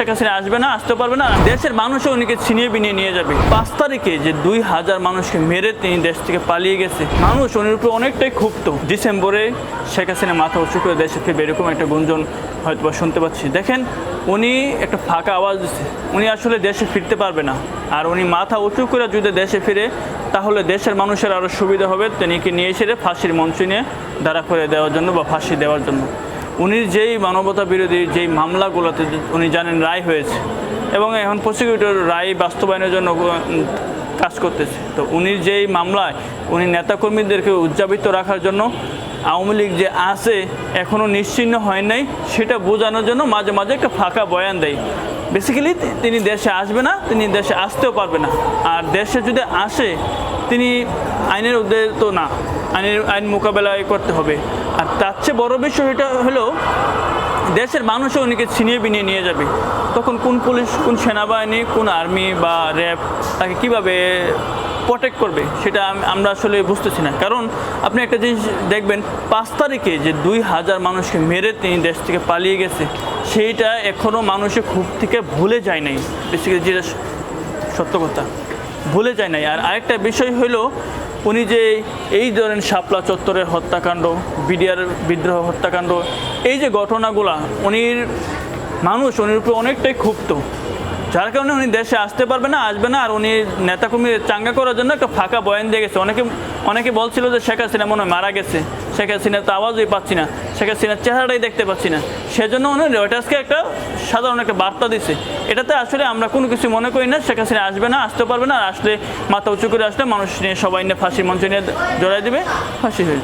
শেখ হাসিনা আসবে না, আসতে পারবে না, দেশের মানুষও উনিকে ছিনিয়ে বিনিয়ে নিয়ে যাবে। 5 তারিখে যে 2000 মানুষকে মেরে তিনি দেশ থেকে পালিয়ে গেছে, মানুষ উনির উপর অনেকটাই ক্ষুব্ধ। ডিসেম্বরে শেখ হাসিনা মাথা উঁচু করে দেশে ফিরবে, এরকম একটা গুঞ্জন হয়তো শুনতে পাচ্ছি। দেখেন, উনি একটা ফাঁকা আওয়াজ দিচ্ছে, উনি আসলে দেশে ফিরতে পারবে না। আর উনি মাথা উঁচু করে যদি দেশে ফিরে, তাহলে দেশের মানুষের আরও সুবিধা হবে তিনিকে নিয়ে এসে ফাঁসির মঞ্চে নিয়ে দাঁড়া করে দেওয়ার জন্য বা ফাঁসি দেওয়ার জন্য। উনি যেই মানবতা বিরোধী যেই মামলাগুলোতে উনি জানেন রায় হয়েছে এবং এখন প্রসিকিউটর রায় বাস্তবায়নের জন্য কাজ করতেছে, তো উনি যেই মামলায় উনি নেতাকর্মীদেরকে উজ্জীবিত রাখার জন্য আওয়ামী লীগ যে আছে এখনও নিশ্চিহ্ন হয় নাই, সেটা বোঝানোর জন্য মাঝে মাঝে একটা ফাঁকা বয়ান দেয়। বেসিক্যালি তিনি দেশে আসবে না, তিনি দেশে আসতেও পারবে না। আর দেশে যদি আসে, তিনি আইনের ঊর্ধ্বে তো না, আইন মোকাবেলায় করতে হবে। আর তার চেয়ে বড় বিষয় এটা হলো, দেশের মানুষও উনিকে ছিনিয়ে বিনিয়ে নিয়ে যাবে। তখন কোন পুলিশ, কোন সেনাবাহিনী, কোন আর্মি বা র্যাব তাকে কীভাবে প্রোটেক্ট করবে, সেটা আমরা আসলে বুঝতেছি না। কারণ আপনি একটা জিনিস দেখবেন, 5 তারিখে যে 2000 মানুষকে মেরে তিনি দেশ থেকে পালিয়ে গেছে, সেইটা এখনও মানুষের ক্ষোভ থেকে ভুলে যায় নাই। বেসিক্যালি যেটা সত্য কথা, ভুলে যায় নাই। আর আরেকটা বিষয় হলো, উনি যে এই ধরেন শাপলা চত্বরের হত্যাকাণ্ড, বিডিআর বিদ্রোহ হত্যাকাণ্ড, এই যে ঘটনাগুলা, উনির উপর অনেকটাই ক্ষুব্ধ, যার কারণে উনি দেশে আসতে পারবে না, আসবে না। আর উনি নেতাকর্মী চাঙ্গা করার জন্য একটা ফাঁকা বয়ান দিয়ে গেছে। অনেকে বলছিল যে শেখ হাসিনা মনে হয় মারা গেছে, শেখ হাসিনা তো আওয়াজই পাচ্ছি না, শেখ হাসিনার চেহারাটাই দেখতে পাচ্ছি না। সেজন্য উনি রয়টার্সকে একটা সাধারণ একটা বার্তা দিছে। এটাতে আসলে আমরা কোনো কিছু মনে করি না, শেখ হাসিনা আসবে না, আসতে পারবে না। আর আসলে মাথা উঁচু করে আসলে মানুষ নিয়ে সবাই নিয়ে ফাঁসির মঞ্চে নিয়ে জড়াই দিবে, ফাঁসি হয়ে